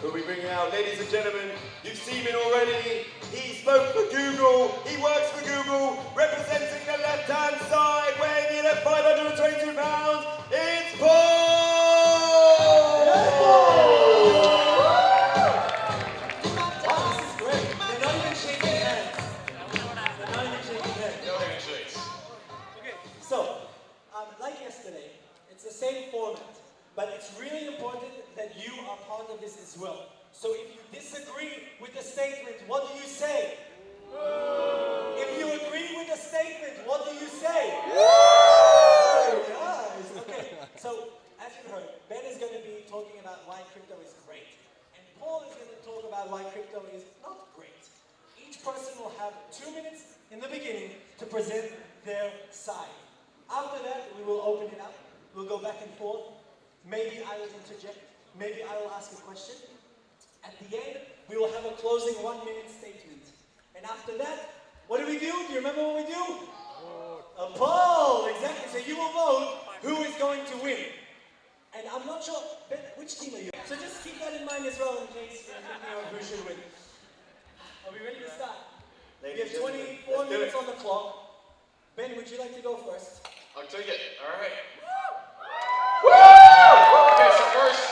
who'll be bringing out, ladies and gentlemen, you've seen him already. He spoke for Google, he works for Google, representing the left-hand side, weighing in at 522 pounds, it's Paul! Yes, Paul! Wow, this is great. They're not even shaking hands. They're not even shaking hands. No handshakes. Okay, so, like yesterday, it's the same format, but it's really important that you are part of this as well. So if you disagree with the statement, what do you say? If you agree with the statement, what do you say? Guys, okay. So, as you heard, Ben is going to be talking about why crypto is great. And Paul is going to talk about why crypto is not great. Each person will have 2 minutes in the beginning to present their side. After that, we will open it up. We'll go back and forth. Maybe I will interject. Maybe I will ask a question. At the end, we will have a closing 1-minute statement. And after that, what do? Do you remember what we do? A poll, exactly. So you will vote who is going to win. And I'm not sure, Ben, which team are you? So just keep that in mind as well in case you're thinking of who should win. Are we ready to start? We have 24 minutes on the clock. Ben, would you like to go first? I'll take it. All right. Woo! Okay, so first,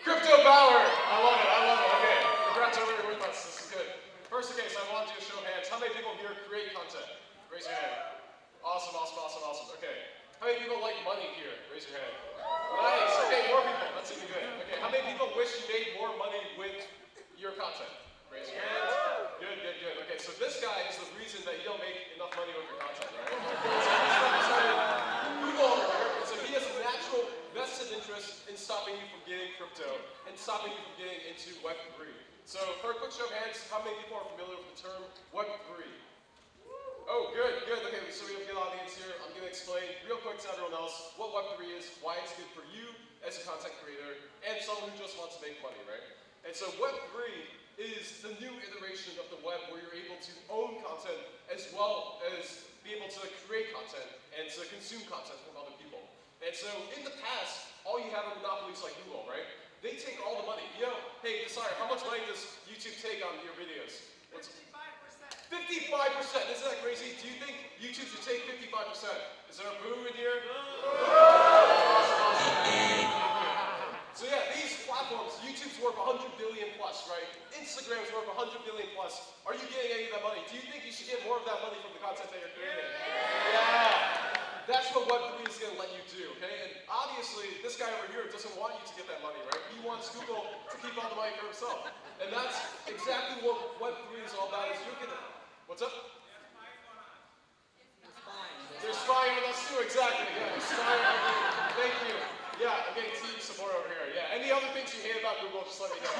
crypto power. I love it. I love it. Okay, congrats everybody with us. This is good. First, okay, so I want to do a show of hands. How many people here create content? Raise your hand. Awesome, awesome, awesome, awesome. Okay. How many people like money here? Raise your hand. Nice. Okay, more people. That's even good. Okay, how many people wish you made more money with your content? Raise your hand. Good, good, good. Okay, so this guy is the reason that you don't make enough money with your content, right? Google over here, so he has a natural vested interest in stopping you from getting crypto and stopping you from getting into Web3. So for a quick show of hands, how many people are familiar with the term Web3? Oh, good, good. Okay, so we have a good audience here. I'm going to explain real quick to everyone else what Web3 is, why it's good for you as a content creator, and someone who just wants to make money, right? And so Web3 is the new iteration of the web where you're able to own content as well as be able to create content and to consume content from other people. And so in the past, all you have are monopolies like Google, right? They take all the money. You know, hey, Desire, how much money does YouTube take on your videos? 55%. 55%. Isn't that crazy? Do you think YouTube should take 55%? Is there a boo in here? So yeah, these platforms, YouTube's worth 100 billion plus, right? Instagram's worth 100 billion plus. Are you getting any of that money? Do you think you should get more of that money from the content that you're creating? Yeah. That's what Web3 is going to let you do, okay? And obviously, this guy over here doesn't want you to get that money, right? He wants Google to keep all the money for himself. And that's exactly what Web3 is all about, is you're going to... What's up? They're spying on us too, exactly. Yeah, they're spying on me. Thank you. Yeah, I'm getting team support over here. Yeah, any other things you hate about Google, just let me know.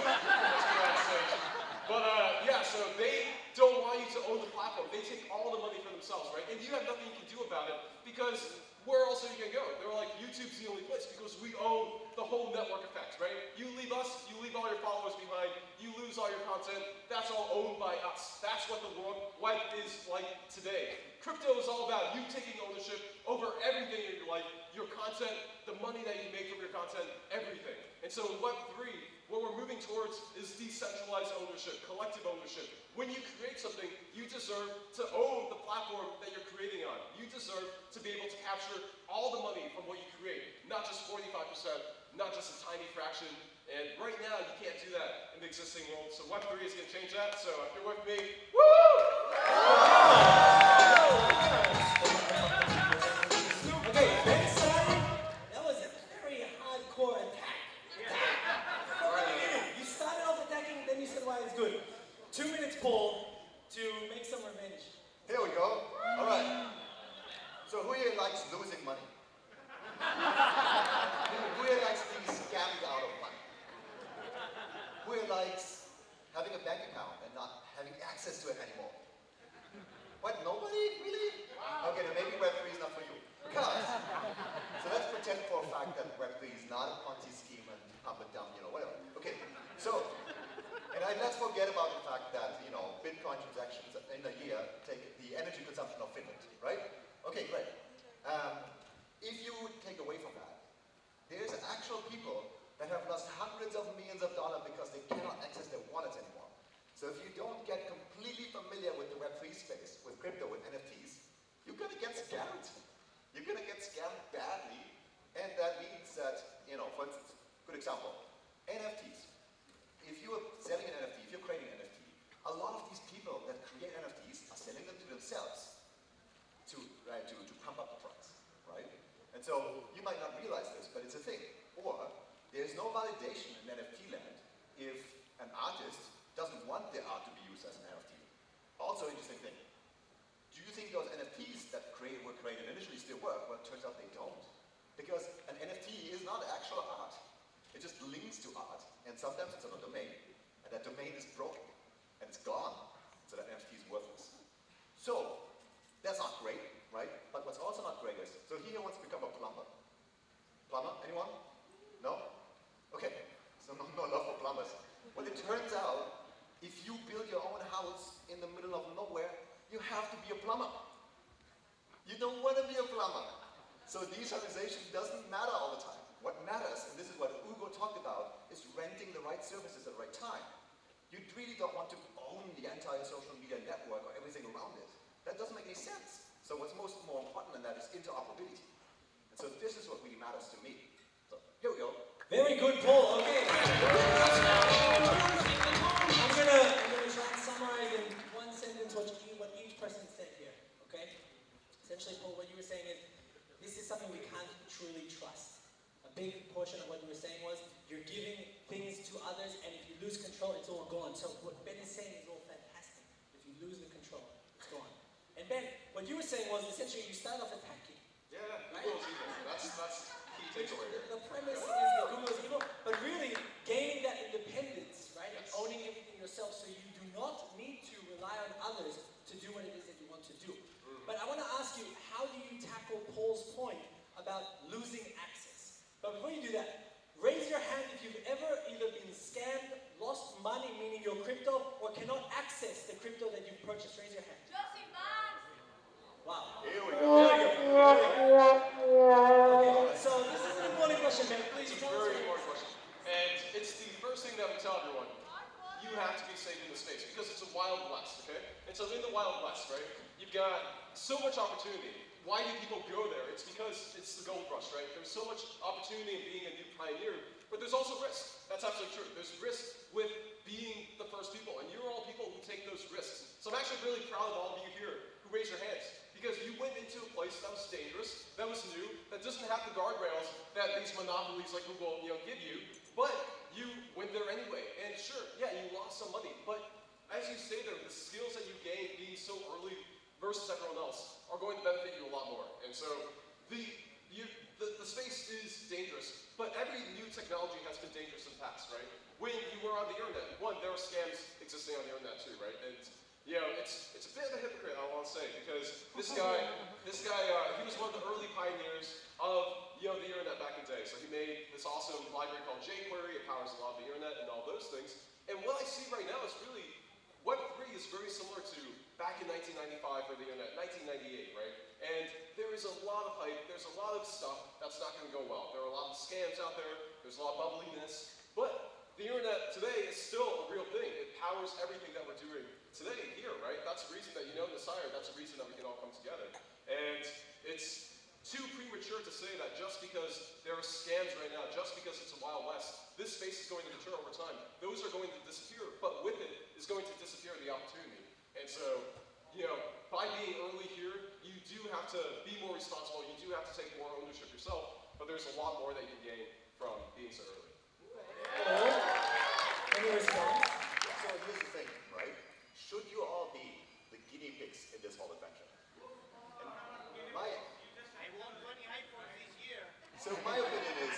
But yeah, so they don't want you to own the platform. They take all the money for themselves, right? And you have nothing you can do about it because where else are you going to go? They're like, YouTube's the only place because we own the whole network effect, right? You leave us, you leave all your followers behind, you lose all your content, that's all owned by us. That's what the web is like today. Crypto is all about you taking ownership over everything in your life, your content, the money that you make from your content, everything. And so in Web3, what we're moving towards is decentralized ownership, collective ownership. When you create something, you deserve to own the platform that you're creating on. You deserve to be able to capture all the money from what you create, not just 45%, not just a tiny fraction. And right now, you can't do that in the existing world. So Web3 is going to change that. So if you're with me, woo! Okay, Ben started. That was a very hardcore attack. You started off attacking, then you said why it's good. 2 minutes, Paul, to make some revenge. Here we go. All right. So who here likes losing money? Who here likes being scammed out of money? Who here likes having a bank account and not having access to it anymore? What, nobody? Really? Okay, then maybe Web3 is not for you. Because, so let's pretend for a fact that Web3 is not a Ponzi scheme and pump it down, whatever. Okay, so, and let's forget about the fact that, Bitcoin transactions in a year take the energy consumption of Finland, right? Okay, great. If you take away from that, there's actual people that have lost hundreds of good example. NFTs. If you are selling an NFT, if you're creating an NFT, a lot of these people that create NFTs are selling them to themselves to pump up the price, right? And so you might not realize this, but it's a thing. Or there's no validation in NFT land if an artist doesn't want their art to be used as an NFT. Also interesting thing. Do you think those NFTs that were created initially still work? Well, it turns out they don't. Because an NFT is not actual art. It just links to art, and sometimes it's on a domain. And that domain is broken, and it's gone. So that NFT is worthless. So, that's not great, right? But what's also not great is, so he wants to become a plumber. Plumber, anyone? No? Okay, so no love for plumbers. Well, it turns out, if you build your own house in the middle of nowhere, you have to be a plumber. You don't want to be a plumber. So decentralization doesn't matter all the time. What matters, and this is what Ugo talked about, is renting the right services at the right time. You really don't want to own the entire social media network or everything around it. That doesn't make any sense. So what's more important than that is interoperability. And so this is what really matters to me. So here we go. Very good, Paul. Okay. I'm gonna try and summarize in one sentence what each person said here. Okay. Essentially, Paul, what you were saying is this is something we can't truly trust. A big portion of what you were saying was you're giving things to others, and if you lose control, it's all gone. So what Ben is saying is all fantastic. If you lose the control, it's gone. And Ben, what you were saying was essentially you start off attacking. Yeah, right? Google's evil. That's key takeaway here. The premise is that Google is evil, but really gaining that independence, right? Yes. And owning everything yourself, so you do not need to rely on others to do what it is that you want to do. But I want to ask you, how do you tackle Paul's point about losing access? But before you do that, raise your hand if you've ever either been scammed, lost money, meaning your crypto, or cannot access the crypto that you've purchased. Raise your hand. Wow. Here we There go. we go. Okay, so this is an important question, Ben. Please It's a tell us. very important question. And it's the first thing that we tell everyone. You have to be safe in the space because it's a wild west, okay? And so in the wild west, right, you've got so much opportunity. Why do people go there? It's because it's the gold rush, right? There's so much opportunity in being a new pioneer, but there's also risk. That's absolutely true. There's risk with being the first people, and you're all people who take those risks. So I'm actually really proud of all of you here who raise your hands, because you went into a place that was dangerous, that was new, that doesn't have the guardrails that these monopolies like Google, give you, but you went there anyway. And sure, yeah, you lost some money, but as you stay there, the skills that you gained being so early versus everyone else are going to benefit you a lot more. And so the space is dangerous, but every new technology has been dangerous in the past, right? When you were on the internet, one, there are scams existing on the internet too, right? And it's a bit of a hypocrite, I want to say, because this guy, he was one of the early pioneers of the internet back in the day. So he made this awesome library called jQuery. It powers a lot of the internet and all those things. And what I see right now is really Web3 is very similar to back in 1995 for the internet, 1998, right? And there is a lot of hype. There's a lot of stuff that's not going to go well. There are a lot of scams out there. There's a lot of bubbliness, but the internet today is still a real thing. It powers everything that we're doing today here, right? That's the reason that you know Desire. That's the reason that we can all come together. And it's too premature to say that just because there are scams right now, just because it's a Wild West, this space is going to mature over time. Those are going to disappear, but with it is going to disappear the opportunity. And so, by being early here, you do have to be more responsible. You do have to take more ownership yourself, but there's a lot more that you can gain from being so early. Any response? So here's the thing, right? Should you all be the guinea pigs in this whole adventure? And my opinion is,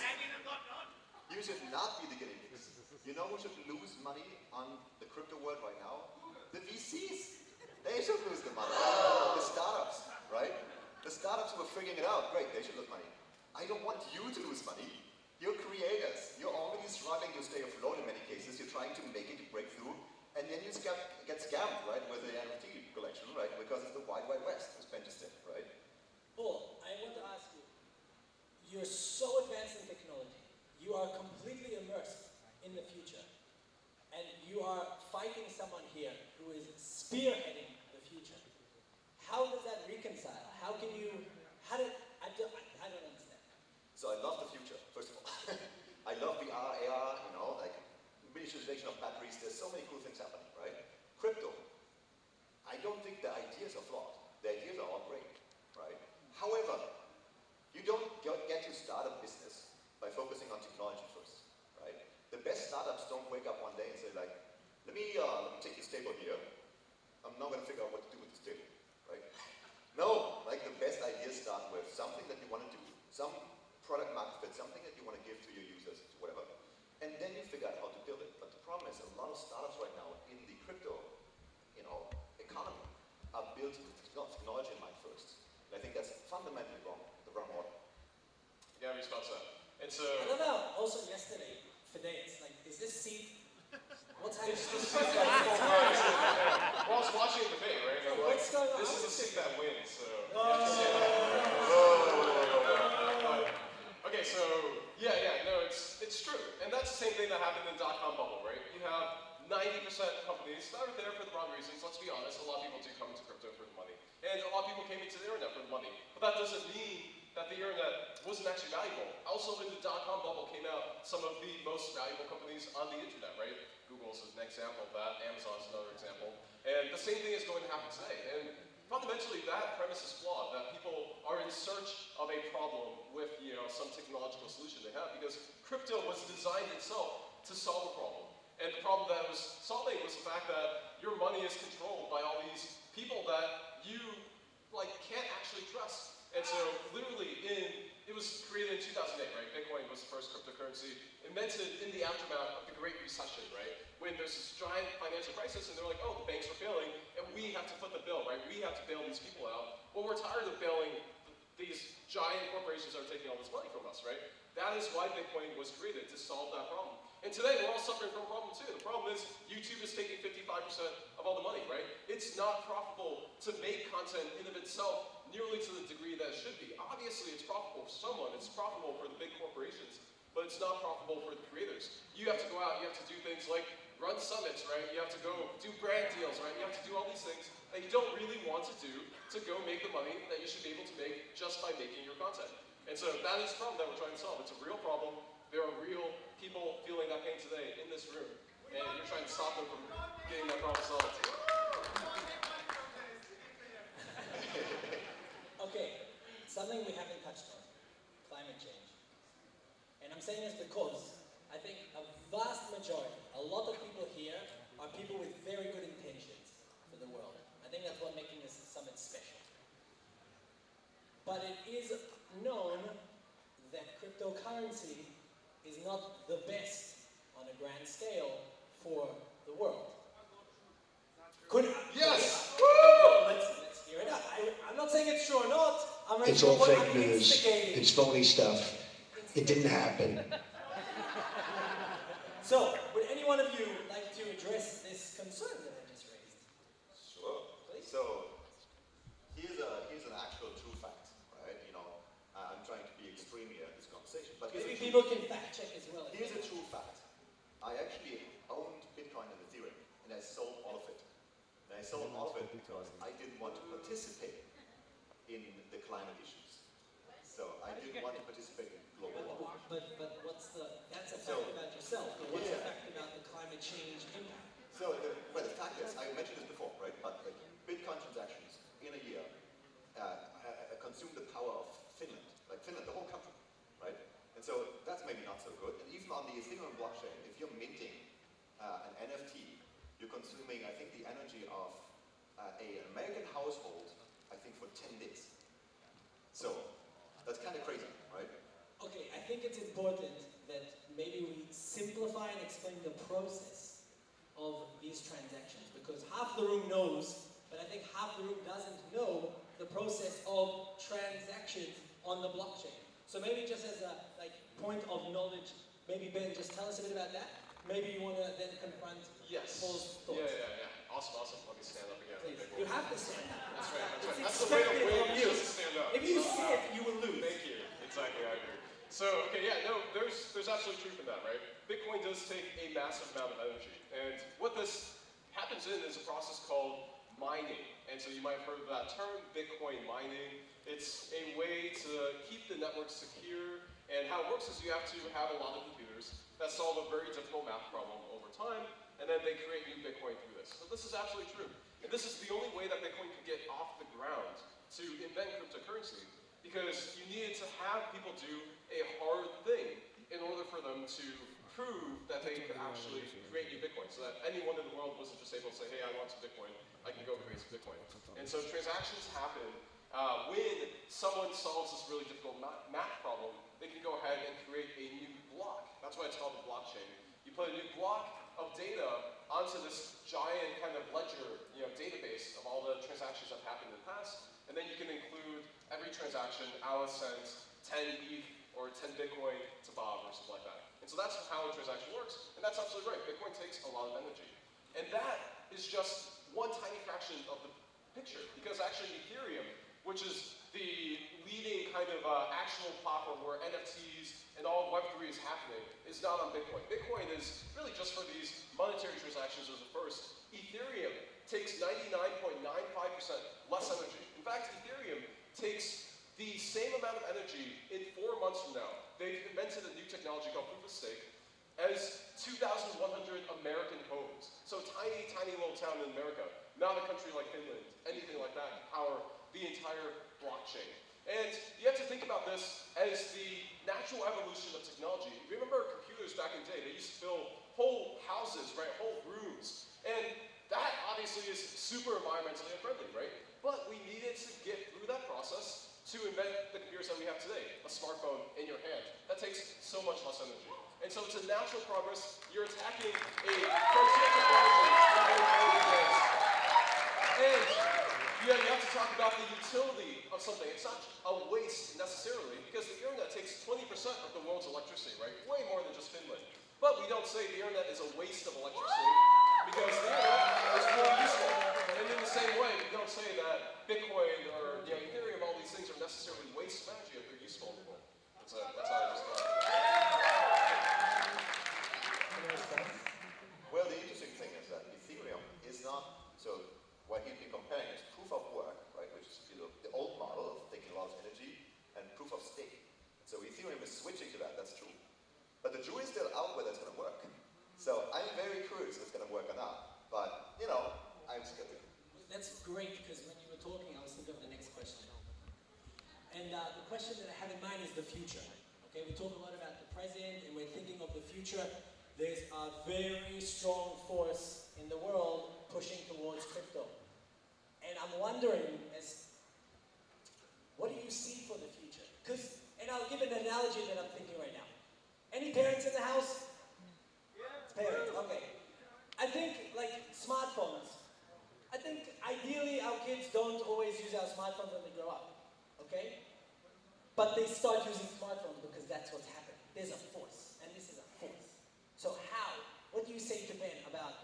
you should not be the guinea pigs. You know who should lose money on the crypto world right now? The VCs. They should lose the money. The startups, right? The startups who are figuring it out, great, they should lose money. I don't want you to lose money. You're creators. You're already struggling to stay afloat in many cases. You're trying to make it, to break through, and then you get scammed, right, with the NFT collection, right? Because it's the Wild Wild West, as Ben just said, right? Paul, I want to ask you, you're so advanced in technology. You are completely immersed in the future. And you are fighting someone here who is spearheading the future. How does that reconcile? I don't understand. So I love the future, first of all. I love VR now I'm going to figure out what to do with this data, right? No, like the best ideas start with something that you want to do, some product market fit, something that you want to give to your users, whatever, and then you figure out how to build it. But the problem is a lot of startups right now in the crypto, economy are built with technology in mind first. And I think that's fundamentally wrong, the wrong order. Yeah, response to that. And so I don't know. Also yesterday, for days, like, is this seat? What's happening? well, I was watching the debate, right? And I'm like, What's going on? this is the seat that wins, so okay, so no, it's true. And that's the same thing that happened in the dot-com bubble, right? You have 90% of companies that are there for the wrong reasons. Let's be honest, a lot of people do come into crypto for the money. And a lot of people came into the internet for the money. But that doesn't mean that the internet wasn't actually valuable. Also, in the dot-com bubble came out some of the most valuable companies on the internet, right? Google's an example of that. Amazon's another example. And the same thing is going to happen today. And fundamentally, that premise is flawed, that people are in search of a problem with some technological solution they have, because crypto was designed itself to solve a problem. And the problem that it was solving was the fact that your money is controlled by all these people that you can't actually trust. And so literally it was created in 2008, right? Bitcoin was the first cryptocurrency invented in the aftermath of the Great Recession, right? When there's this giant financial crisis and they're like, oh, the banks are failing and we have to foot the bill, right? We have to bail these people out. Well, we're tired of bailing these giant corporations that are taking all this money from us, right? That is why Bitcoin was created, to solve that problem. And today, we're all suffering from a problem too. The problem is YouTube is taking 55% of all the money, right? It's not profitable to make content in of itself nearly to the degree that it should be. Obviously, it's profitable for someone. It's profitable for the big corporations, but it's not profitable for the creators. You have to go out, you have to do things like run summits, right? You have to go do brand deals, right? You have to do all these things that you don't really want to do to go make the money that you should be able to make just by making your content. And so that is the problem that we're trying to solve. It's a real problem. There are real people feeling that pain today in this room. And you're trying to stop them from getting that problem solved. Okay, something we haven't touched on, climate change. And I'm saying this because I think a vast majority, a lot of people here are people with very good intentions for the world. I think that's what making this summit special. But it is known that cryptocurrency is not the best on a grand scale for the world. Yes! Let's hear it out. I'm not saying it's true or not. It's all fake news. It's phony stuff. It didn't happen. So, would any one of you like to address this concern that I just raised? Sure. Please. So here's an actual true fact, right? I'm trying to be extreme here in this conversation, but Maybe people can fact check as well. here's a true fact. I actually owned Bitcoin and Ethereum, and I sold all of it. And I sold all of it because I didn't want to participate in the climate issues. So I didn't want to participate in global warming. But that's a fact about yourself. But what's Yeah. the fact about the climate change impact? So the fact is, I mentioned this before, right? But Bitcoin transactions in a year consume the power of Finland, the whole country, right? And so that's maybe not so good. And even on the Ethereum blockchain, if you're minting an NFT, you're consuming, I think, the energy of an American household, I think, for 10 days. So that's kind of crazy, right? Okay, I think it's important that maybe we simplify and explain the process of these transactions, because half the room knows, but I think half the room doesn't know the process of transactions on the blockchain. So maybe just as a point of knowledge, maybe Ben, just tell us a bit about that. Maybe you want to then confront Yes. Paul's thoughts. Yeah. Awesome. Let me stand up again. Please, you have to stand up. That's right. It's That's the way to expected win, of is you. just to stand up. If you sit, you will lose. Thank you. Exactly, I agree. So, okay, there's absolute truth in that, right? Bitcoin does take a massive amount of energy. And what this happens in is a process called mining. And so you might have heard of that term, Bitcoin mining. It's a way to keep the network secure. And how it works is you have to have a lot of computers that solve a very difficult math problem over time, and then they create new Bitcoin through this. So this is absolutely true. And this is the only way that Bitcoin could get off the ground to invent cryptocurrency, because you needed to have people do a hard thing in order for them to prove that they could actually create new Bitcoin, so that anyone in the world wasn't just able to say, hey, I want some Bitcoin, I can go create some Bitcoin. And so transactions happen when someone solves this really difficult math problem. They can go ahead and create a new block. That's why it's called a blockchain. You put a new block of data onto this giant kind of ledger, database of all the transactions that happened in the past, and then you can include every transaction, Alice sent 10 ETH or 10 Bitcoin to Bob or something like that. And so that's how a transaction works, and that's absolutely right. Bitcoin takes a lot of energy. And that is just one tiny fraction of the picture, because actually Ethereum, which is the leading kind of actual platform where NFTs and all Web3 is happening, is not on Bitcoin. Bitcoin is really just for these monetary transactions as a first. Ethereum takes 99.95% less energy. In fact, Ethereum takes the same amount of energy in 4 months from now. They've invented a new technology called proof of stake as 2,100 American homes. So tiny, tiny little town in America, not a country like Finland, anything like that can power the entire blockchain. And you have to think about this as the natural evolution of technology. Remember computers back in the day, they used to fill whole houses, right, whole rooms. And that obviously is super environmentally unfriendly, right? But we needed to get through that process to invent the computers that we have today, a smartphone in your hand. That takes so much less energy. And so it's a natural progress. You're attacking a frontier technology. And you have to talk about the utility of something. It's not a waste necessarily, because the internet takes 20% of the world's electricity, right? Way more than just Finland. But we don't say the internet is a waste of electricity, because the internet is more useful. And in the same way, we don't say that Bitcoin or Ethereum, all these things are necessarily waste of energy if they're useful in the world. That's how I just thought. Well, the interesting thing is that Ethereum is not, so what he'd be comparing is proof of work, right, which is the old model of taking a lot of energy, and proof of stake. So Ethereum is switching to that, that's true. But the jury's still out whether it's going to work. So I'm very curious if it's going to work or not. But, I'm skeptical. That's great, because when you were talking, I was thinking of the next question. And the question that I have in mind is the future. Okay, we talk a lot about the present, and we're thinking of the future. There's a very strong force in the world pushing towards crypto. And I'm wondering, what do you see for the future? And I'll give an analogy that I'm thinking right now. Any parents in the house? Yeah. Parents, okay. I think, like, smartphones. I think, ideally, our kids don't always use our smartphones when they grow up, okay? But they start using smartphones because that's what's happening. There's a force, and this is a force. So what do you say to Ben about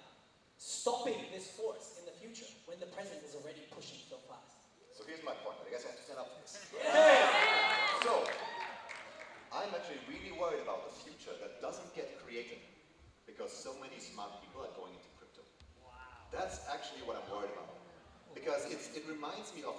stopping this force in the future when the present is already pushing so fast? So here's my point. I guess I have to stand up for this. Yeah. So, I'm actually really worried about the future that doesn't get created because so many smart people are going into crypto. Wow. That's actually what I'm worried about. Because it reminds me of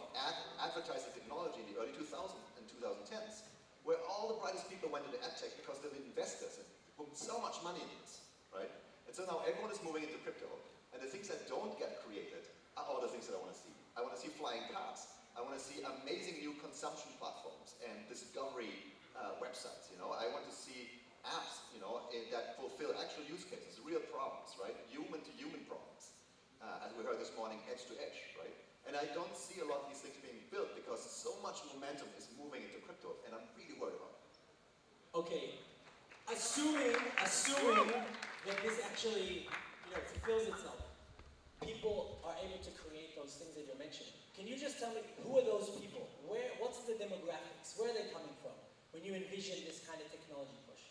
advertising technology in the early 2000s and 2010s, where all the brightest people went into ad tech because they were investors and put so much money into this, right? And so now everyone is moving into crypto, and the things that don't get created are all the things that I want to see. I want to see flying cars. I want to see amazing new consumption platforms and discovery websites, I want to see apps, that fulfill actual use cases, real problems, right? Human-to-human problems. As we heard this morning, edge to edge, right? And I don't see a lot of these things being built because so much momentum is moving into crypto, and I'm really worried about it. Okay, assuming that this actually, fulfills itself, people are able to create those things that you're mentioning. Can you just tell me, who are those people? What's the demographics? Where are they coming from when you envision this kind of technology push?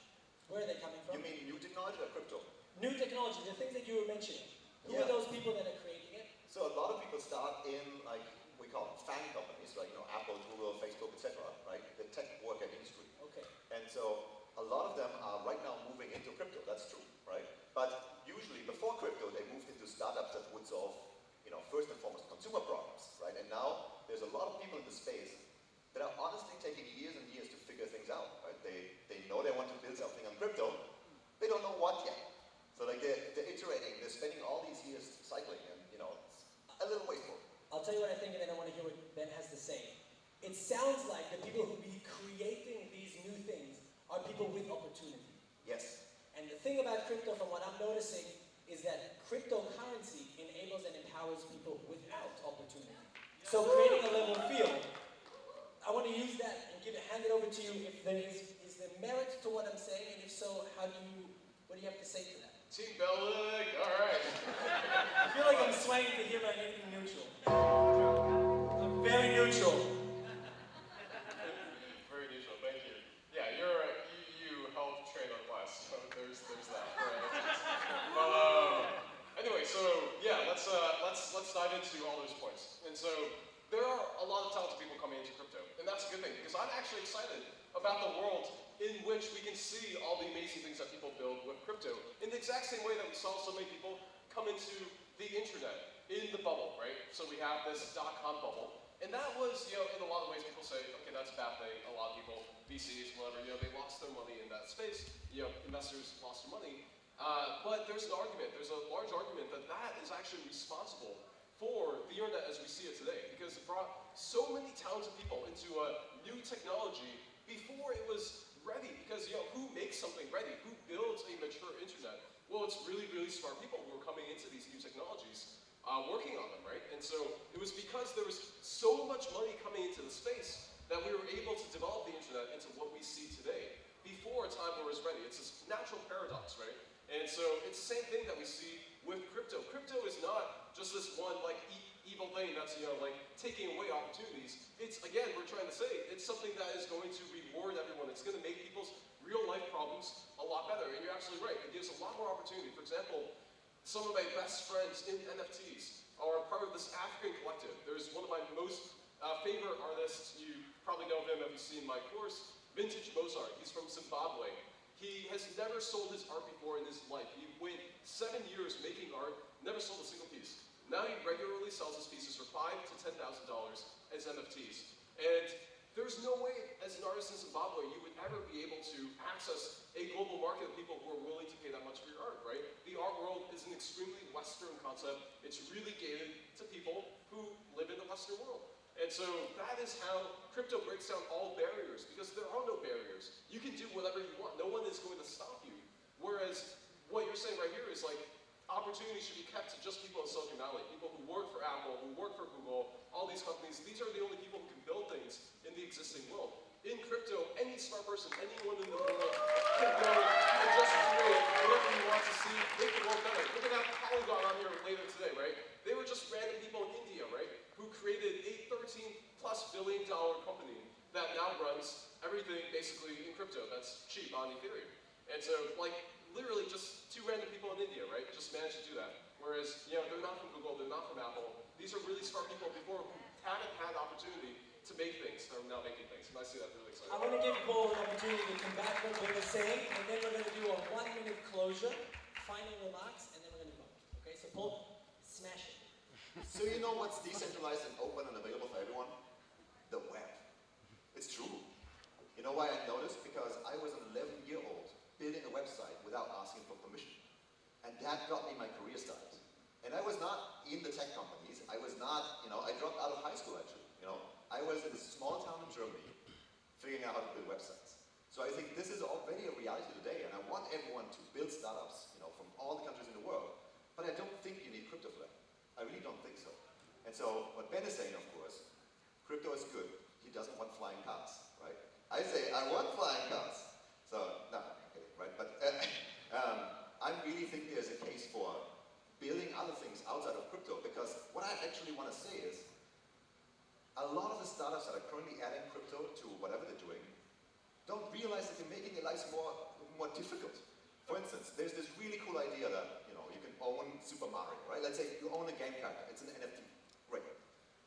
Where are they coming from? You mean new technology or crypto? New technology, the things that you were mentioning. Who are those people that are creating it? So a lot of people start in, we call them fan companies, like Apple, Google, Facebook, etc., right? The tech worker industry. Okay. And so a lot of them are right now moving into crypto, that's true, right? But usually before crypto, they moved into startups that would solve, first and foremost, consumer problems, right? And now there's a lot of people in the space that are honestly taking years and years to figure things out, right? They know they want to build something on crypto, they don't know what yet. So they're iterating, they're spending all these years cycling, and it's a little wasteful. I'll tell you what I think, and then I want to hear what Ben has to say. It sounds like the people who be creating these new things are people with opportunity. Yes. And the thing about crypto, from what I'm noticing, is that cryptocurrency enables and empowers people without opportunity. So creating a level field. I want to use that and hand it over to you. If there is there merit to what I'm saying, and if so, what do you have to say to that? Team Bellic, all right. I feel like I'm swaying to hear about anything neutral. I'm very neutral. Very neutral, thank you. Yeah, you helped train our class, so there's that. Right? Anyway, so yeah, let's dive into all those points. And so there are a lot of talented people coming into crypto, and that's a good thing because I'm actually excited about the world in which we can see all the amazing things that people build with crypto in the exact same way that we saw so many people come into the internet in the bubble, right? So we have this .com bubble, and that was, in a lot of ways people say, okay, that's a bad thing. A lot of people, VCs, whatever, they lost their money in that space. Investors lost their money. But there's an argument, there's a large argument that is actually responsible for the internet as we see it today, because it brought so many talented people into a new technology before it was ready. Because who makes something ready? Who builds a mature internet? Well, it's really, really smart people who are coming into these new technologies, working on them, right? And so it was because there was so much money coming into the space that we were able to develop the internet into what we see today before a time where it was ready. It's this natural paradox, right? And so it's the same thing that we see with crypto. Crypto is not just this one evil thing that's taking away opportunities. It's, again, we're trying to say it's something that is going to reward everyone. It's going to make people's real life problems a lot better. And you're absolutely right. It gives a lot more opportunity. For example, some of my best friends in NFTs are part of this African collective. There's one of my most favorite artists. You probably know him if you've seen my course, Vintage Mozart. He's from Zimbabwe. He has never sold his art before in his life. He went 7 years making art, never sold a single piece. Now he regularly sells his pieces for $5,000 to $10,000 as NFTs. And there's no way, as an artist in Zimbabwe, you would ever be able to access a global market of people who are willing to pay that much for your art, right? The art world is an extremely Western concept. It's really gated to people who live in the Western world. And so that is how crypto breaks down all barriers, because there are no barriers. You can do whatever you want. No one is going to stop you. Whereas what you're saying right here is opportunity should be kept to just people in Silicon Valley, people who work for Apple, who work for Google, all these companies. These are the only people who can build things in the existing world. In crypto, any smart person, anyone in the world can go and just create whatever you want to see, make the world better. Look at that Polygon on here later today, right? They were just random people in India, right, who created a $13+ billion company that now runs everything basically in crypto that's cheap on Ethereum. And so, literally just two random people in India, right, just managed to do that. Whereas, they're not from Google, they're not from Apple. These are really smart people before who haven't had opportunity to make things, that are now making things. And I see that really exciting. I want to give Paul an opportunity to come back with what we're saying, and then we're going to do a 1-minute closure, final remarks, and then we're going to go. Okay, so Paul, smash it. So you know what's decentralized and open and available for everyone? The web. It's true. You know why I noticed? Because I was an 11-year-old building a website without asking for permission. And that got me my career start. And I was not in the tech companies. I was not, I dropped out of high school actually. I was in a small town in Germany figuring out how to build websites. So I think this is already a reality today, and I want everyone to build startups, from all the countries in the world. But I don't think you need crypto for that. I really don't think so. And so what Ben is saying, of course, crypto is good. He doesn't want flying cars, right? I say, I want flying cars. So, no, I'm kidding, right? But I really think there's a case for building other things outside of crypto, because what I actually want to say is, a lot of the startups that are currently adding crypto to whatever they're doing don't realize that they're making their lives more difficult. For instance, there's this really cool idea that, you can own Super Mario, right? Let's say you own a game character, it's an NFT, great.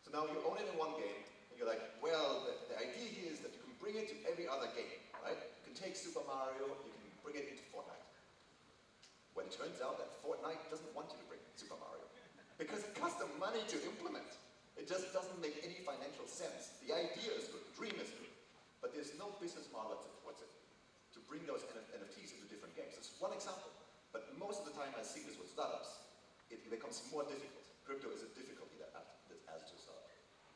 So now you own it in one game, and you're like, well, the idea here is that you can bring it to every other game, right? You can take Super Mario, you can bring it into Fortnite. Well, it turns out that Fortnite doesn't want you to bring Super Mario, because it costs them money to implement. It just doesn't make any financial sense. The idea is good, the dream is good, but there's no business model that supports it to bring those NFTs into different games. It's one example, but most of the time I see this with startups. It becomes more difficult. Crypto is a difficulty that adds to a startup.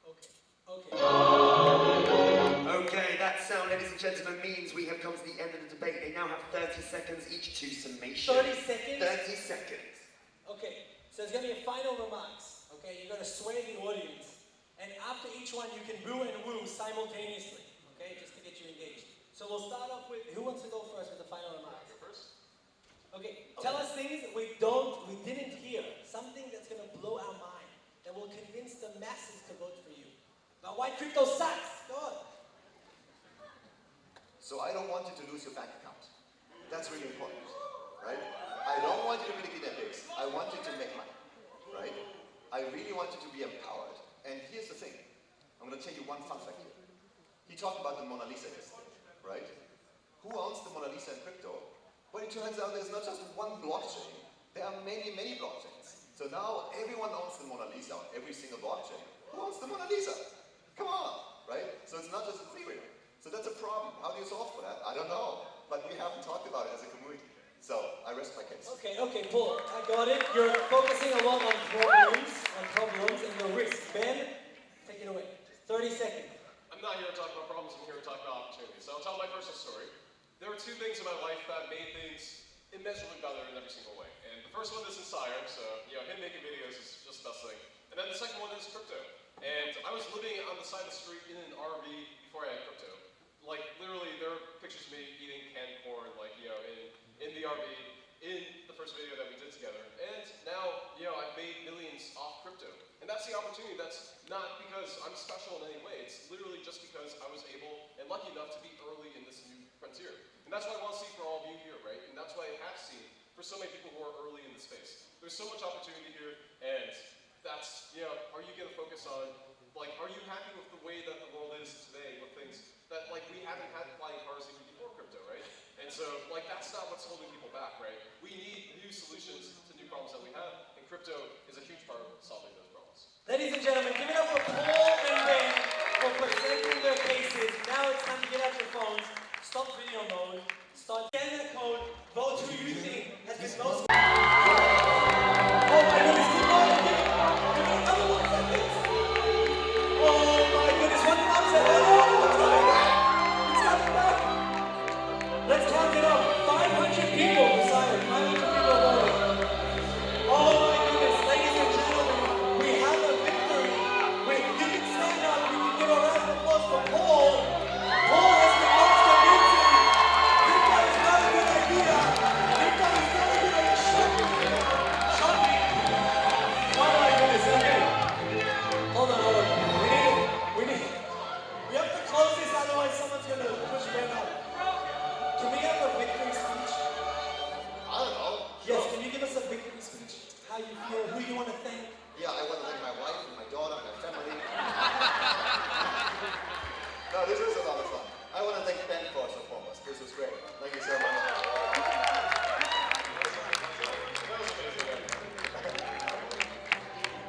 Okay. Okay, that sound, ladies and gentlemen, means we have come to the end of the debate. A now have 30 seconds each to summation. 30 seconds? 30 seconds. Okay, so there's going to be a final remarks. Okay, you're going to sway the audience. And after each one, you can boo and woo simultaneously. Okay, just to get you engaged. So we'll start off with, who wants to go first with the final remarks? Go first. Okay, tell us things we didn't hear. Something that's going to blow our mind. That will convince the masses to vote for you. About why crypto sucks. Go on. So I don't want you to lose your bank account. That's really important, right? I don't want you to be the guinea pigs. I want you to make money, right? I really want you to be empowered. And here's the thing. I'm going to tell you one fun fact here. He talked about the Mona Lisa yesterday, right? Who owns the Mona Lisa in crypto? Well, it turns out there's not just one blockchain. There are many, many blockchains. So now everyone owns the Mona Lisa on every single blockchain. Who owns the Mona Lisa? Come on, right? So it's not just Ethereum. So that's a problem. How do you solve for that? I don't know. But we haven't talked about it as a community. So I rest my case. Okay, Paul, I got it. You're focusing a lot on problems and the risks. Ben, take it away. 30 seconds. I'm not here to talk about problems, I'm here to talk about opportunities. So I'll tell my personal story. There were two things in my life that made things immeasurably better in every single way. And the first one is Inspire, so him making videos is just the best thing. And then the second one is crypto. And I was living on the side of the street in an RV before I had crypto. Like literally there are pictures of me eating canned corn, like in the RV, in the first video that we did together. And now, I've made millions off crypto. And that's the opportunity. That's not because I'm special in any way. It's literally just because I was able and lucky enough to be early in this new frontier. And that's what I want to see for all of you here, right? And that's what I have seen for so many people who are early in the space. There's so much opportunity here, and that's, are you going to focus on, are you happy with the way that the world is today with things that, we haven't had flying cars even before crypto, right? And so, that's not what's holding people back, right? We need new solutions to new problems that we have, and crypto is a huge part of solving those problems. Ladies and gentlemen, give it up for Paul and Ben for presenting their cases. Now it's time to get out your phones, stop video mode, start scanning the code, vote who you think has been most... Oh my goodness, keep going, give it another 1 second. Oh my goodness, what comes in? It's coming back! It's coming back! Let's count it up. 500 people decided, 500 people voted. Oh my goodness, ladies and gentlemen, we have a victory. You can stand up, you can give a round of applause for Paul. Paul has been most convincing. Crypto is not a good idea. Crypto is not a good idea. Shut me. Oh my goodness, okay. Hold on. We have to close this, otherwise someone's going to push Ben up. Can we have a victory speech? I don't know. Yes, can you give us a victory speech? How you feel, who you want to thank? Yeah, I want to thank my wife and my daughter and my family. No, this was a lot of fun. I want to thank Ben first and foremost. This was great. Thank you so much.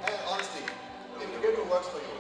And honestly, if the crypto works for you,